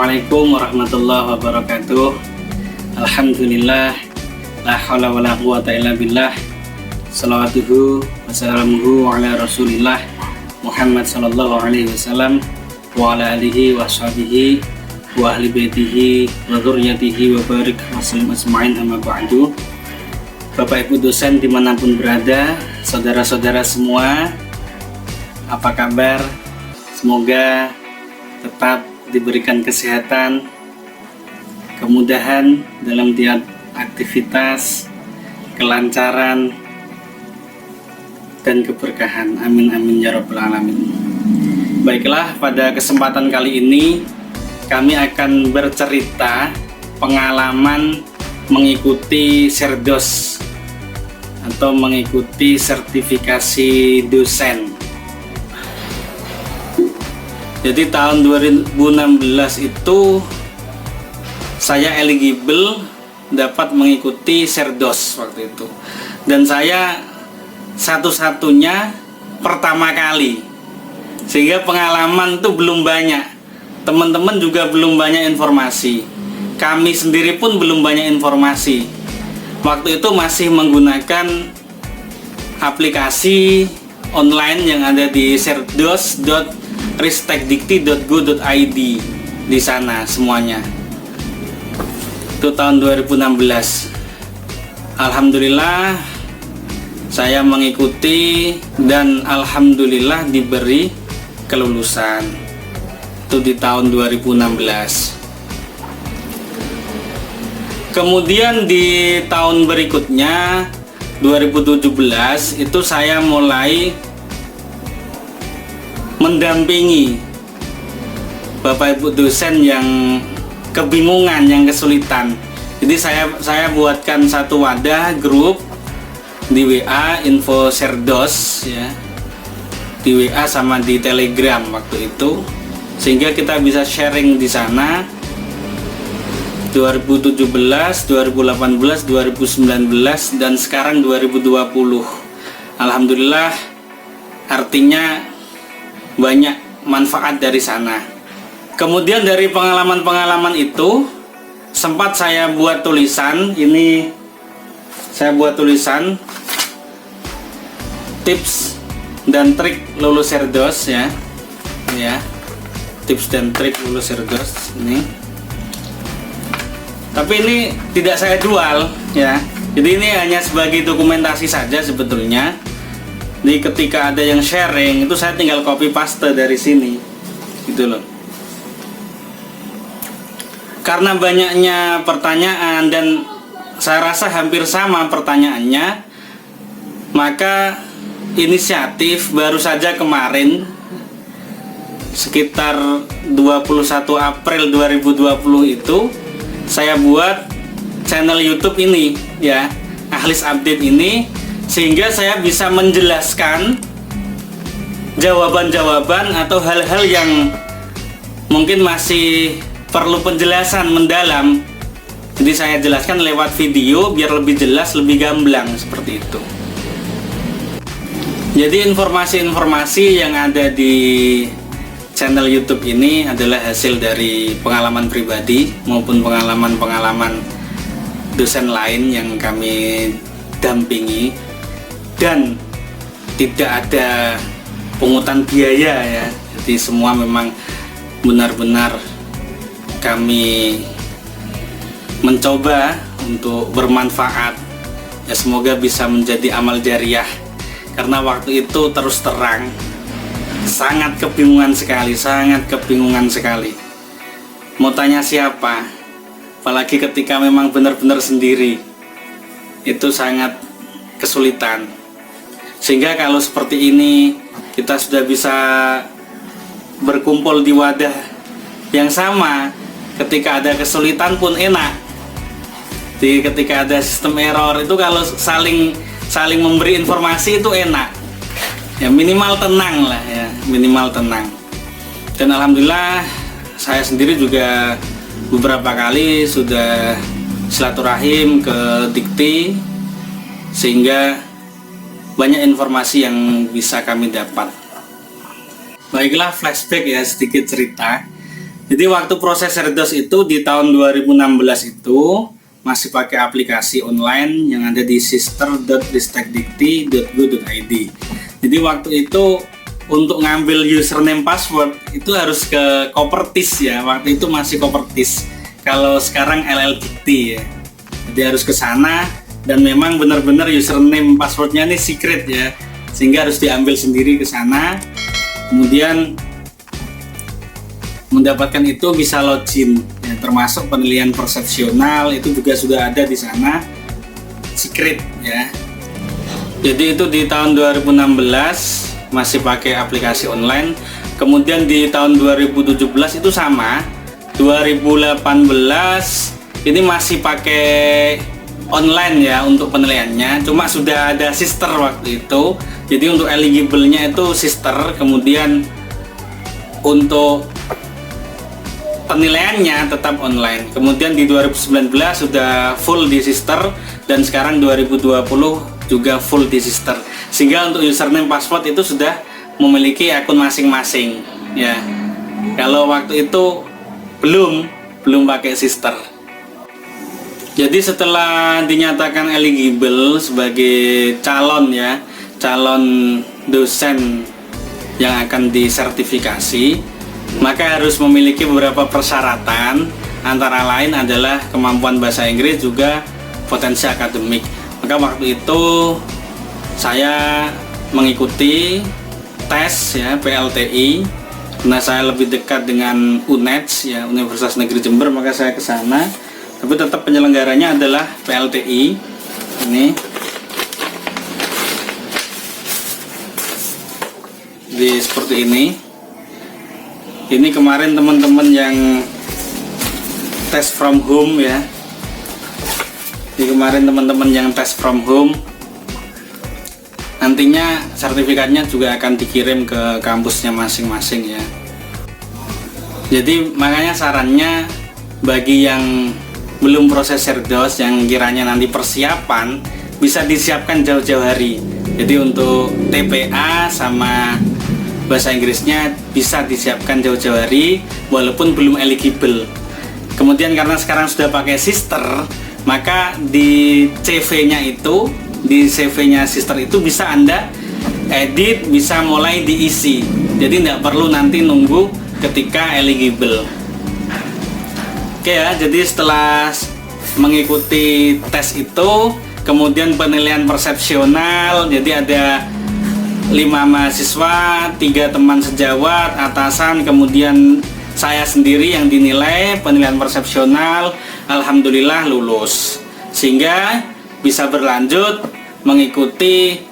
Assalamualaikum warahmatullahi wabarakatuh. Alhamdulillah, la haula wala quwata illa billah. Salawatuhu wassalamuhu ala rasulillah Muhammad sallallahu alaihi wasallam wa ala alihi wa sahbihi wa ahli baitihi wa dzurriyyatihi wa barik wa sallim asma'in amma ba'du. Bapak Ibu dosen dimanapun berada, saudara-saudara semua, apa kabar? Semoga tetap diberikan kesehatan, kemudahan dalam tiap aktivitas, kelancaran, dan keberkahan. Amin amin ya rabbal alamin. Baiklah, pada kesempatan kali ini kami akan bercerita pengalaman mengikuti Serdos atau mengikuti sertifikasi dosen. Jadi tahun 2016 itu saya eligible dapat mengikuti Serdos waktu itu. Dan saya satu-satunya pertama kali. Sehingga pengalaman itu belum banyak. Teman-teman juga belum banyak informasi. Kami sendiri pun belum banyak informasi. Waktu itu masih menggunakan aplikasi online yang ada di serdos.ristekdikti.go.id di sana semuanya. Itu tahun 2016. Alhamdulillah saya mengikuti dan alhamdulillah diberi kelulusan. Itu di tahun 2016. Kemudian di tahun berikutnya 2017 itu saya mulai mendampingi Bapak Ibu dosen yang kebingungan, yang kesulitan. Jadi saya buatkan satu wadah grup di WA info Serdos ya. Di WA sama di Telegram waktu itu, sehingga kita bisa sharing di sana. 2017, 2018, 2019 dan sekarang 2020. Alhamdulillah, artinya banyak manfaat dari sana. Kemudian dari pengalaman-pengalaman itu sempat saya buat tulisan. Ini saya buat tulisan tips dan trik lulus Serdos ya. Tips dan trik lulus Serdos ini. Tapi ini tidak saya jual ya. Jadi ini hanya sebagai dokumentasi saja sebetulnya. Jadi ketika ada yang sharing itu saya tinggal copy paste dari sini gitu loh. Karena banyaknya pertanyaan dan saya rasa hampir sama pertanyaannya, maka inisiatif baru saja kemarin sekitar 21 April 2020 itu saya buat channel YouTube ini ya, Ahlis Update ini, sehingga saya bisa menjelaskan jawaban-jawaban atau hal-hal yang mungkin masih perlu penjelasan mendalam. Jadi saya jelaskan lewat video biar lebih jelas, lebih gamblang seperti itu. Jadi informasi-informasi yang ada di channel YouTube ini adalah hasil dari pengalaman pribadi maupun pengalaman-pengalaman dosen lain yang kami dampingi, dan tidak ada pungutan biaya ya. Jadi semua memang benar-benar kami mencoba untuk bermanfaat ya, semoga bisa menjadi amal jariah. Karena waktu itu terus terang sangat kebingungan sekali. Mau tanya siapa? Apalagi ketika memang benar-benar sendiri, itu sangat kesulitan. Sehingga kalau seperti ini kita sudah bisa berkumpul di wadah yang sama, ketika ada kesulitan pun enak. Jadi ketika ada sistem error itu kalau saling memberi informasi itu enak. Ya minimal tenang lah ya, minimal tenang. Dan alhamdulillah saya sendiri juga beberapa kali sudah silaturahim ke Dikti, sehingga banyak informasi yang bisa kami dapat. Baiklah, flashback ya, sedikit cerita. Jadi waktu proses Cerdos itu di tahun 2016 itu masih pakai aplikasi online yang ada di sister.ristekdikti.go.id. Jadi waktu itu untuk ngambil username password itu harus ke Kopertis ya. Waktu itu masih Kopertis. Kalau sekarang LL Dikti ya. Jadi harus ke sana dan memang benar-benar username passwordnya ini secret ya. Sehingga harus diambil sendiri ke sana. Kemudian mendapatkan itu bisa login ya, termasuk penilaian persepsional itu juga sudah ada di sana, secret ya. Jadi itu di tahun 2016 masih pakai aplikasi online. Kemudian di tahun 2017 itu sama. 2018 ini masih pakai online ya untuk penilaiannya, cuma sudah ada sister waktu itu. Jadi untuk eligible-nya itu sister, kemudian untuk penilaiannya tetap online. Kemudian di 2019 sudah full di sister dan sekarang 2020 juga full di sister. Sehingga untuk username password itu sudah memiliki akun masing-masing ya. Kalau waktu itu belum pakai sister. Jadi setelah dinyatakan eligible sebagai calon ya, calon dosen yang akan disertifikasi, maka harus memiliki beberapa persyaratan, antara lain adalah kemampuan bahasa Inggris juga potensi akademik. Maka waktu itu saya mengikuti tes ya PLTI, karena saya lebih dekat dengan UNED ya, Universitas Negeri Jember, maka saya ke sana. Tapi tetap penyelenggaranya adalah PLTI. Ini seperti ini. Ini kemarin teman-teman yang tes from home ya. Ini kemarin teman-teman yang tes from home. Nantinya sertifikatnya juga akan dikirim ke kampusnya masing-masing ya. Jadi makanya sarannya bagi yang belum proses Cerdos, yang kiranya nanti persiapan, bisa disiapkan jauh-jauh hari. Jadi untuk TPA sama bahasa Inggrisnya bisa disiapkan jauh-jauh hari walaupun belum eligible. Kemudian karena sekarang sudah pakai sister, maka di CV-nya itu, di CV-nya sister itu bisa Anda edit, bisa mulai diisi. Jadi tidak perlu nanti nunggu ketika eligible. Oke ya, jadi setelah mengikuti tes itu, kemudian penilaian persepsional, jadi ada 5 mahasiswa, 3 teman sejawat, atasan, kemudian saya sendiri yang dinilai penilaian persepsional. Alhamdulillah lulus, sehingga bisa berlanjut mengikuti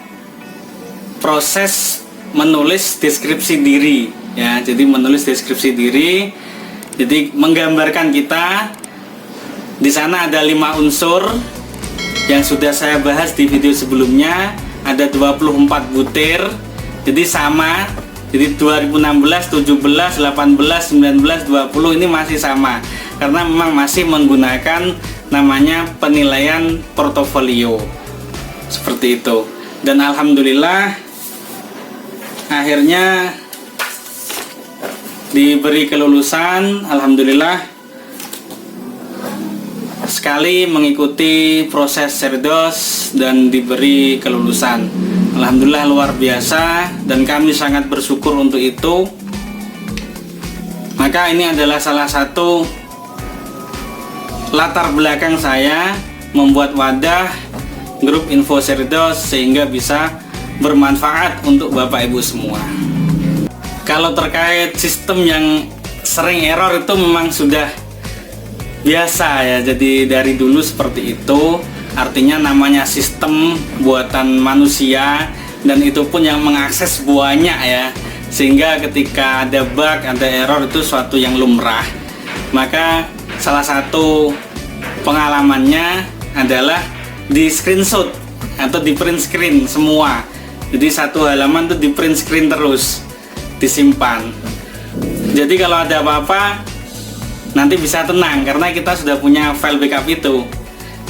proses menulis deskripsi diri ya. Jadi menulis deskripsi diri, jadi menggambarkan kita. Di sana ada 5 unsur yang sudah saya bahas di video sebelumnya. Ada 24 butir, jadi sama. Jadi 2016, 17, 18, 19, 20 ini masih sama, karena memang masih menggunakan namanya penilaian portofolio seperti itu. Dan alhamdulillah akhirnya diberi kelulusan. Alhamdulillah sekali mengikuti proses Cerdos dan diberi kelulusan. Alhamdulillah luar biasa dan kami sangat bersyukur untuk itu. Maka ini adalah salah satu latar belakang saya membuat wadah grup info Cerdos sehingga bisa bermanfaat untuk Bapak Ibu semua. Kalau terkait sistem yang sering error itu memang sudah biasa ya, jadi dari dulu seperti itu. Artinya namanya sistem buatan manusia dan itu pun yang mengakses banyak ya, sehingga ketika ada bug, ada error itu suatu yang lumrah. Maka salah satu pengalamannya adalah di screenshot atau di print screen semua. Jadi satu halaman itu di print screen terus, disimpan. Jadi kalau ada apa-apa nanti bisa tenang karena kita sudah punya file backup itu.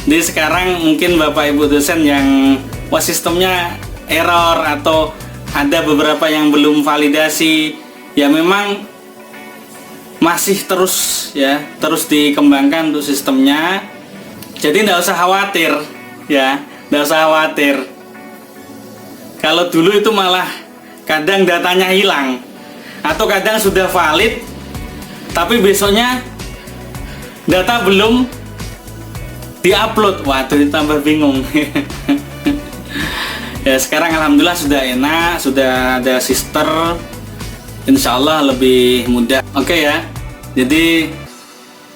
Jadi sekarang mungkin Bapak Ibu dosen yang sistemnya error atau ada beberapa yang belum validasi, ya memang masih terus ya, terus dikembangkan untuk sistemnya. Jadi nggak usah khawatir ya, nggak usah khawatir. Kalau dulu itu malah kadang datanya hilang, atau kadang sudah valid tapi besoknya data belum diupload. Waduh, tambah bingung. Ya sekarang alhamdulillah sudah enak, sudah ada sister, insya Allah lebih mudah. Oke ya, jadi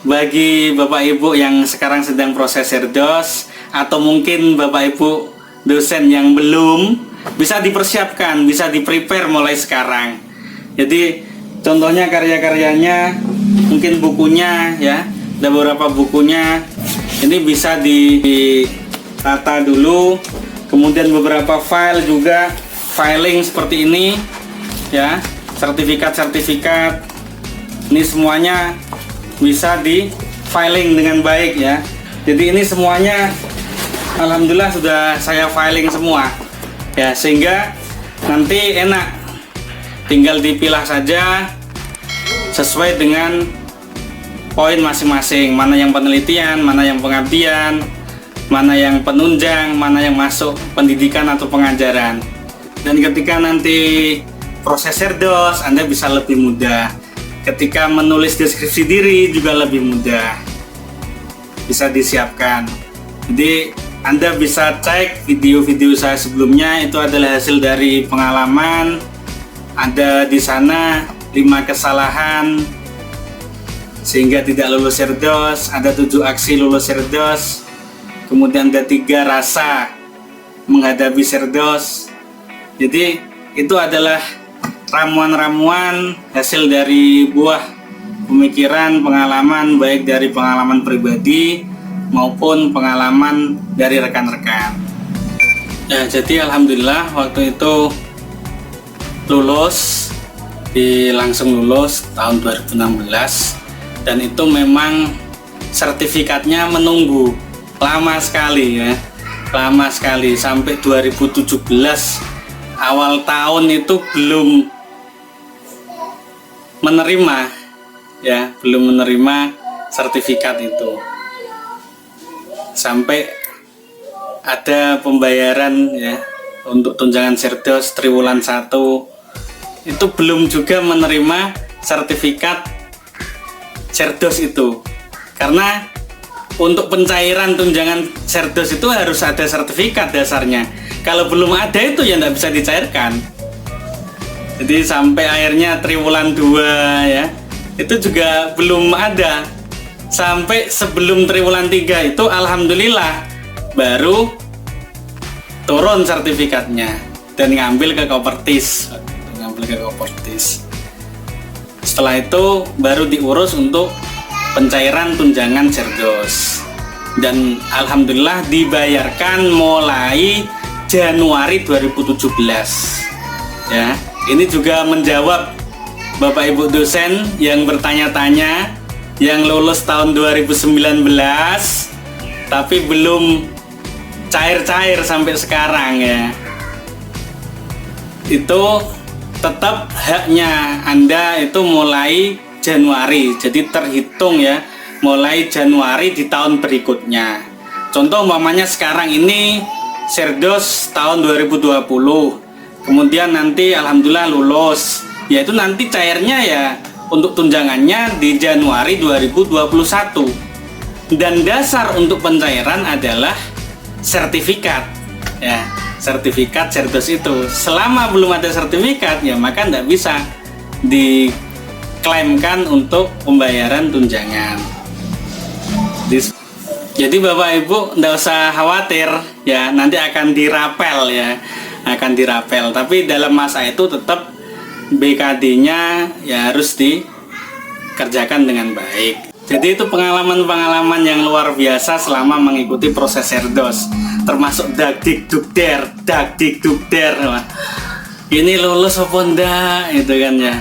bagi Bapak Ibu yang sekarang sedang proses Cerdos, atau mungkin Bapak Ibu dosen yang belum, bisa dipersiapkan, bisa di-prepare mulai sekarang. Jadi contohnya karya-karyanya, mungkin bukunya ya, ada beberapa bukunya, ini bisa ditata dulu. Kemudian beberapa file juga, filing seperti ini ya, sertifikat-sertifikat, ini semuanya bisa di filing dengan baik ya. Jadi ini semuanya alhamdulillah sudah saya filing semua ya, sehingga nanti enak, tinggal dipilah saja sesuai dengan poin masing-masing, mana yang penelitian, mana yang pengabdian, mana yang penunjang, mana yang masuk pendidikan atau pengajaran. Dan ketika nanti proses Cerdos, Anda bisa lebih mudah. Ketika menulis deskripsi diri juga lebih mudah, bisa disiapkan. Jadi Anda bisa cek video-video saya sebelumnya, itu adalah hasil dari pengalaman. Ada di sana 5 kesalahan sehingga tidak lulus Cerdos, ada 7 aksi lulus Cerdos, kemudian ada 3 rasa menghadapi Cerdos. Jadi itu adalah ramuan-ramuan hasil dari buah pemikiran, pengalaman, baik dari pengalaman pribadi maupun pengalaman dari rekan-rekan. Ya, jadi alhamdulillah waktu itu lulus, langsung lulus tahun 2016, dan itu memang sertifikatnya menunggu lama sekali ya, lama sekali sampai 2017 awal tahun itu belum menerima ya, belum menerima sertifikat itu, sampai ada pembayaran ya untuk tunjangan Cerdos triwulan 1, itu belum juga menerima sertifikat Cerdos itu, karena untuk pencairan tunjangan Cerdos itu harus ada sertifikat dasarnya. Kalau belum ada itu ya tidak bisa dicairkan. Jadi sampai akhirnya triwulan 2 ya, itu juga belum ada. Sampai sebelum triwulan 3 itu alhamdulillah baru turun sertifikatnya dan ngambil ke Kopertis. Setelah itu baru diurus untuk pencairan tunjangan Cerdos, dan alhamdulillah dibayarkan mulai Januari 2017 ya. Ini juga menjawab Bapak Ibu dosen yang bertanya-tanya, yang lulus tahun 2019 tapi belum cair-cair sampai sekarang ya. Itu tetap haknya Anda itu mulai Januari, jadi terhitung ya mulai Januari di tahun berikutnya. Contoh umpamanya sekarang ini Cerdos tahun 2020, kemudian nanti alhamdulillah lulus, yaitu nanti cairnya ya untuk tunjangannya di Januari 2021, dan dasar untuk pencairan adalah sertifikat ya, sertifikat Cerdos itu. Selama belum ada sertifikat ya maka tidak bisa diklaimkan untuk pembayaran tunjangan. Jadi Bapak Ibu tidak usah khawatir ya, nanti akan dirapel ya, akan dirapel. Tapi dalam masa itu tetap BKD-nya ya harus dikerjakan dengan baik. Jadi itu pengalaman-pengalaman yang luar biasa selama mengikuti proses Cerdos, termasuk dakdikdukder. Ini lulus apa enggak itu kan ya.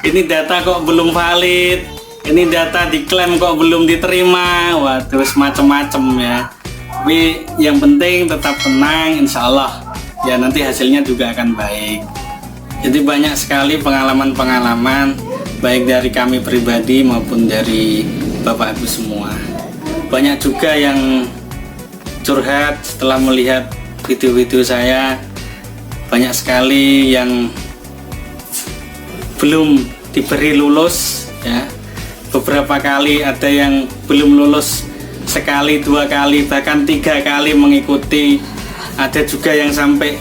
Ini data kok belum valid, ini data diklaim kok belum diterima, wah terus macem-macem ya. Tapi yang penting tetap tenang, insya Allah ya nanti hasilnya juga akan baik. Jadi banyak sekali pengalaman-pengalaman baik dari kami pribadi maupun dari Bapak Ibu semua. Banyak juga yang curhat setelah melihat video-video saya. Banyak sekali yang belum diberi lulus ya. Beberapa kali ada yang belum lulus sekali, 2 kali, bahkan 3 kali mengikuti. Ada juga yang sampai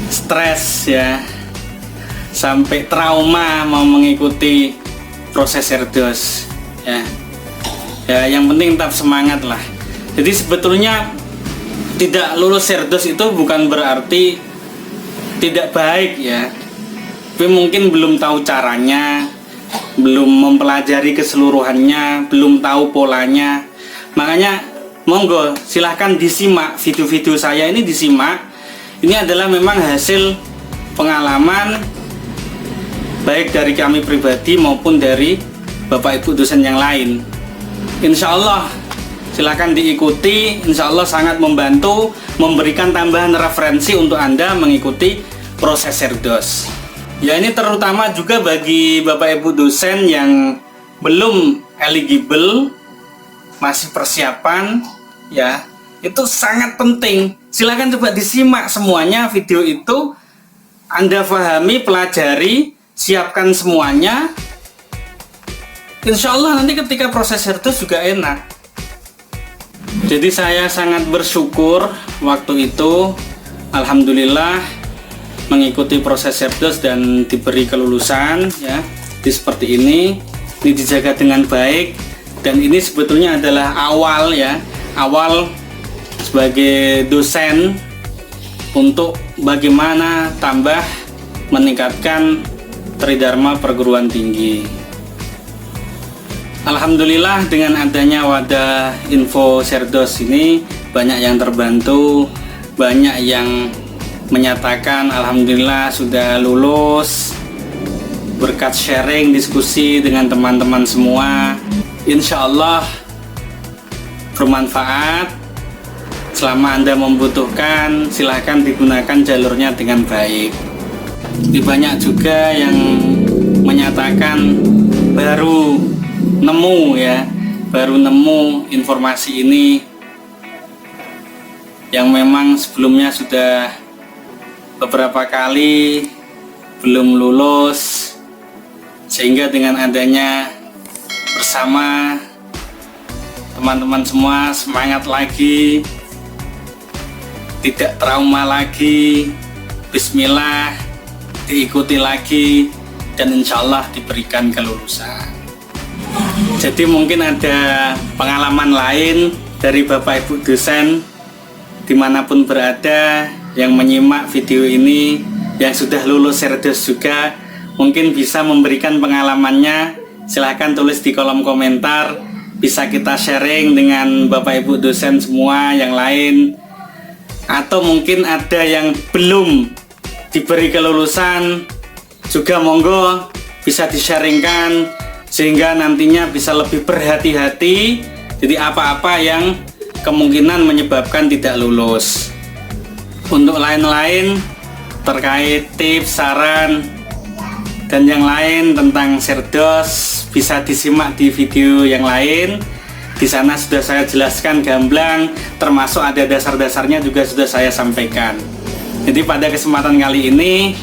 stres ya, sampai trauma mau mengikuti proses Serdos ya. Ya, yang penting tetap semangat lah. Jadi sebetulnya tidak lulus Serdos itu bukan berarti tidak baik ya, tapi mungkin belum tahu caranya, belum mempelajari keseluruhannya, belum tahu polanya. Makanya monggo silahkan disimak video-video saya ini, disimak. Ini adalah memang hasil pengalaman baik dari kami pribadi maupun dari Bapak Ibu dosen yang lain. Insya Allah silahkan diikuti, insya Allah sangat membantu, memberikan tambahan referensi untuk Anda mengikuti proses Serdos. Ya, ini terutama juga bagi Bapak Ibu dosen yang belum eligible, masih persiapan ya, itu sangat penting. Silahkan coba disimak semuanya video itu, Anda pahami, pelajari, siapkan semuanya. Insya Allah nanti ketika proses Serdos juga enak. Jadi saya sangat bersyukur waktu itu, alhamdulillah mengikuti proses Serdos dan diberi kelulusan ya. Seperti ini dijaga dengan baik. Dan ini sebetulnya adalah awal ya, awal sebagai dosen untuk bagaimana tambah meningkatkan Tridharma Perguruan Tinggi. Alhamdulillah dengan adanya wadah info Serdos ini banyak yang terbantu, banyak yang menyatakan alhamdulillah sudah lulus berkat sharing diskusi dengan teman-teman semua. Insya Allah bermanfaat. Selama Anda membutuhkan, silahkan digunakan jalurnya dengan baik. Banyak juga yang menyatakan baru nemu ya, baru nemu informasi ini yang memang sebelumnya sudah beberapa kali belum lulus, sehingga dengan adanya bersama teman-teman semua semangat lagi, tidak trauma lagi, bismillah, diikuti lagi, dan insya Allah diberikan kelulusan. Jadi mungkin ada pengalaman lain dari Bapak Ibu dosen dimanapun berada yang menyimak video ini, yang sudah lulus Serdos juga, mungkin bisa memberikan pengalamannya. Silahkan tulis di kolom komentar, bisa kita sharing dengan Bapak Ibu dosen semua yang lain. Atau mungkin ada yang belum diberi kelulusan juga, monggo bisa di-sharingkan sehingga nantinya bisa lebih berhati-hati. Jadi apa-apa yang kemungkinan menyebabkan tidak lulus. Untuk lain-lain terkait tips, saran, dan yang lain tentang Serdos bisa disimak di video yang lain. Di sana sudah saya jelaskan gamblang, termasuk ada dasar-dasarnya juga sudah saya sampaikan. Jadi pada kesempatan kali ini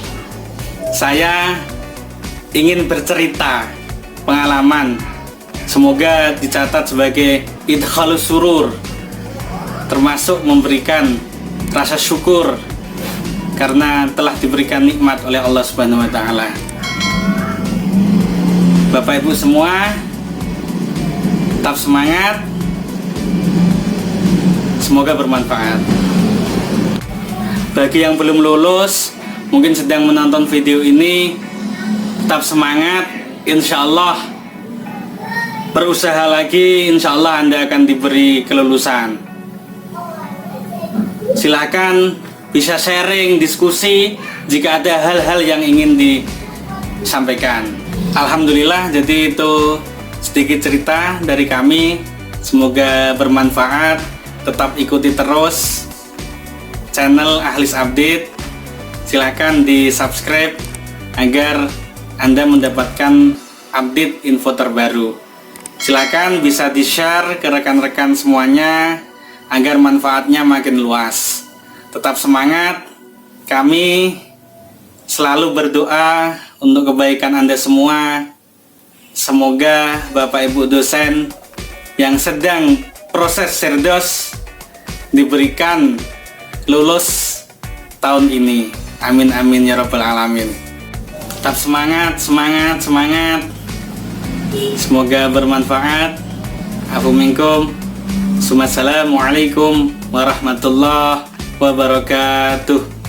saya ingin bercerita pengalaman. Semoga dicatat sebagai idkhalus surur, termasuk memberikan rasa syukur karena telah diberikan nikmat oleh Allah Subhanahu wa taala. Bapak Ibu semua, tetap semangat, semoga bermanfaat. Bagi yang belum lulus, mungkin sedang menonton video ini, tetap semangat, insya Allah berusaha lagi, insya Allah Anda akan diberi kelulusan. Silahkan bisa sharing, diskusi jika ada hal-hal yang ingin disampaikan. Alhamdulillah, jadi itu sedikit cerita dari kami. Semoga bermanfaat. Tetap ikuti terus channel Ahlis Update. Silahkan di subscribe agar Anda mendapatkan update info terbaru. Silakan bisa di-share ke rekan-rekan semuanya agar manfaatnya makin luas. Tetap semangat, kami selalu berdoa untuk kebaikan Anda semua. Semoga Bapak Ibu dosen yang sedang proses Sirdos diberikan lulus tahun ini. Amin amin ya rabbal alamin. Tetap semangat, semangat, semangat. Semoga bermanfaat. Afu minkum. Assalamualaikum warahmatullahi wabarakatuh.